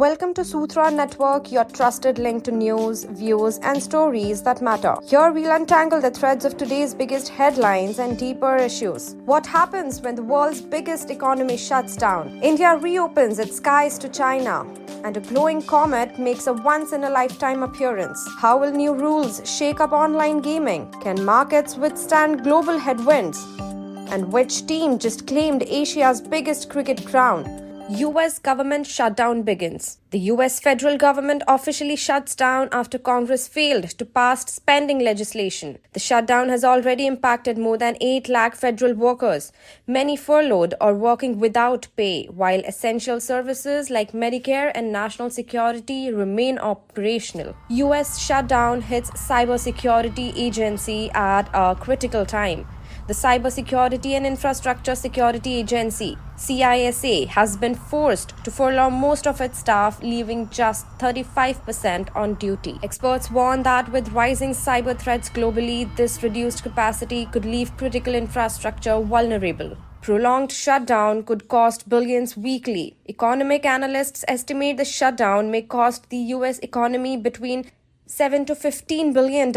Welcome to Sutra Network, your trusted link to news, views, and stories that matter. Here we'll untangle the threads of today's biggest headlines and deeper issues. What happens when the world's biggest economy shuts down? India reopens its skies to China. And a glowing comet makes a once-in-a-lifetime appearance. How will new rules shake up online gaming? Can markets withstand global headwinds? And which team just claimed Asia's biggest cricket crown? US government shutdown begins. The US federal government officially shuts down after Congress failed to pass spending legislation. The shutdown has already impacted more than 8 lakh federal workers, many furloughed or working without pay, while essential services like Medicare and national security remain operational. US shutdown hits cybersecurity agency at a critical time. The Cybersecurity and Infrastructure Security Agency, CISA, has been forced to furlough most of its staff, leaving just 35% on duty. Experts warn that with rising cyber threats globally, this reduced capacity could leave critical infrastructure vulnerable. Prolonged shutdown could cost billions weekly. Economic analysts estimate the shutdown may cost the US economy between $7 to $15 billion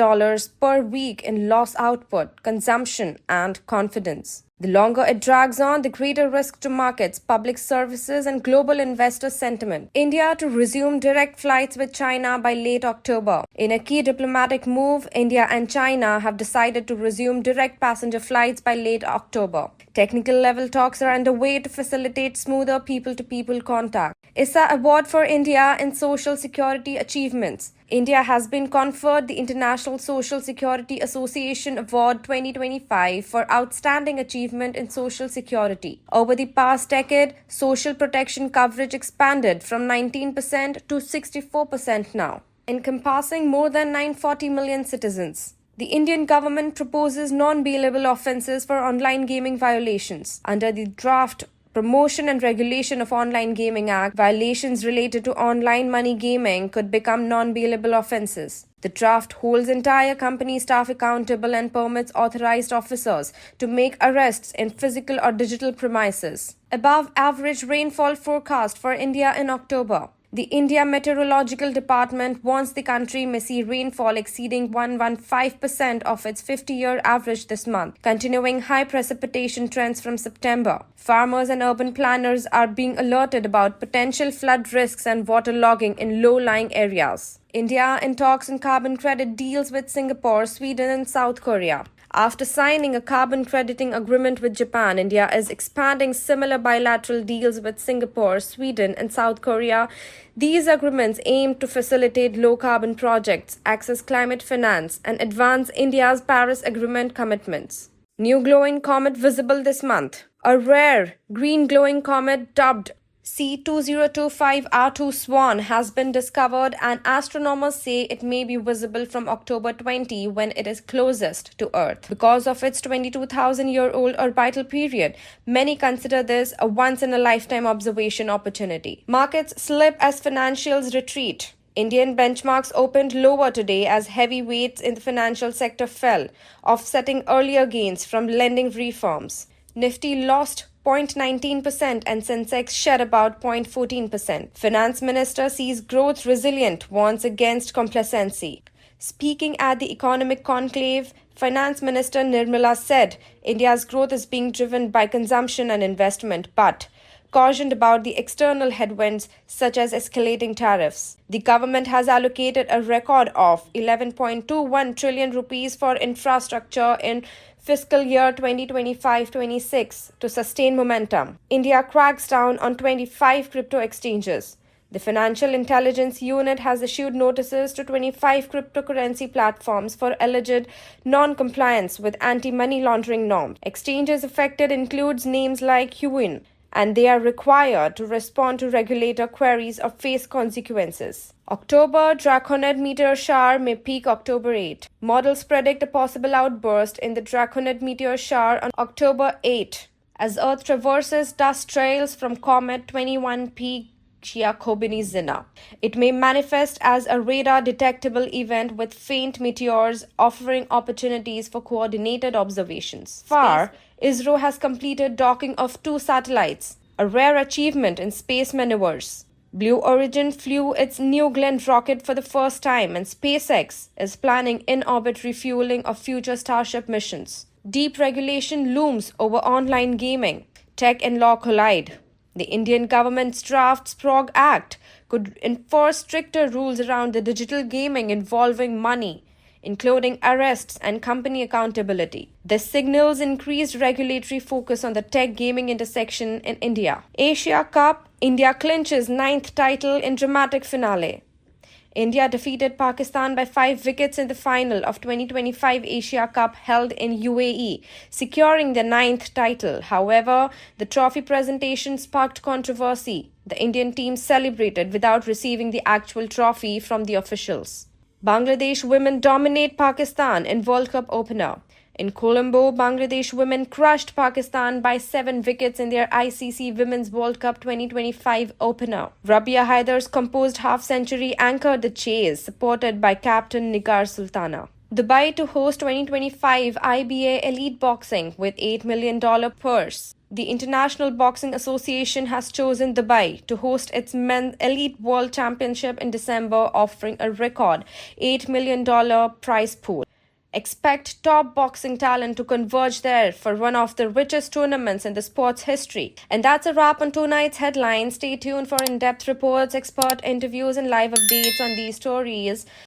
per week in lost output, consumption, and confidence. The longer it drags on, the greater risk to markets, public services, and global investor sentiment. India to resume direct flights with China by late October. In a key diplomatic move, India and China have decided to resume direct passenger flights by late October. Technical level talks are underway to facilitate smoother people-to-people contact. ISSA Award for India in Social Security Achievements. India has been conferred the International Social Security Association Award 2025 for outstanding achievement in social security. Over the past decade, social protection coverage expanded from 19% to 64% now, encompassing more than 940 million citizens. The Indian government proposes non-bailable offences for online gaming violations. Under the draft Promotion and Regulation of Online Gaming Act, violations related to online money gaming could become non-bailable offences. The draft holds entire company staff accountable and permits authorized officers to make arrests in physical or digital premises. Above average rainfall forecast for India in October. The India Meteorological Department warns the country may see rainfall exceeding 115% of its 50-year average this month, continuing high precipitation trends from September. Farmers and urban planners are being alerted about potential flood risks and waterlogging in low-lying areas. India in talks on carbon credit deals with Singapore, Sweden, and South Korea. After signing a carbon crediting agreement with Japan, India is expanding similar bilateral deals with Singapore, Sweden, and South Korea. These agreements aim to facilitate low-carbon projects, access climate finance, and advance India's Paris Agreement commitments. New glowing comet visible this month. A rare green glowing comet dubbed C2025R2 SWAN has been discovered, and astronomers say it may be visible from October 20 when it is closest to Earth. Because of its 22,000-year-old orbital period, many consider this a once-in-a-lifetime observation opportunity. Markets slip as financials retreat. Indian benchmarks opened lower today as heavyweights in the financial sector fell, offsetting earlier gains from lending reforms. Nifty lost 0.19% and Sensex shed about 0.14%. Finance Minister sees growth resilient, warns against complacency. Speaking at the economic conclave, Finance Minister Nirmala said India's growth is being driven by consumption and investment, but cautioned about the external headwinds such as escalating tariffs. The government has allocated a record of 11.21 trillion rupees for infrastructure in fiscal year 2025-26 to sustain momentum. India cracks down on 25 crypto exchanges. The Financial Intelligence Unit has issued notices to 25 cryptocurrency platforms for alleged non-compliance with anti-money laundering norms. Exchanges affected includes names like Huin, and they are required to respond to regulator queries or face consequences. October Draconid meteor shower may peak October 8. Models predict a possible outburst in the Draconid meteor shower on October 8 as Earth traverses dust trails from Comet 21P Giacobini-Zinna. It may manifest as a radar-detectable event with faint meteors, offering opportunities for coordinated observations. Far, ISRO has completed docking of 2 satellites, a rare achievement in space maneuvers. Blue Origin flew its New Glenn rocket for the first time, and SpaceX is planning in-orbit refueling of future Starship missions. Deep regulation looms over online gaming. Tech and law collide. The Indian government's draft SPROG Act could enforce stricter rules around the digital gaming involving money, including arrests and company accountability. This signals increased regulatory focus on the tech gaming intersection in India. Asia Cup, India clinches ninth title in dramatic finale. India defeated Pakistan by 5 wickets in the final of 2025 Asia Cup held in UAE, securing their ninth title. However, the trophy presentation sparked controversy. The Indian team celebrated without receiving the actual trophy from the officials. Bangladesh women dominate Pakistan in World Cup opener. In Colombo, Bangladesh women crushed Pakistan by 7 wickets in their ICC Women's World Cup 2025 opener. Rabia Haidar's composed half-century anchored the chase, supported by captain Nigar Sultana. Dubai to host 2025 IBA Elite Boxing with $8 million purse. The International Boxing Association has chosen Dubai to host its Men's Elite World Championship in December, offering a record $8 million prize pool. Expect top boxing talent to converge there for one of the richest tournaments in the sport's history. And that's a wrap on tonight's headlines. Stay tuned for in-depth reports, expert interviews, and live updates on these stories.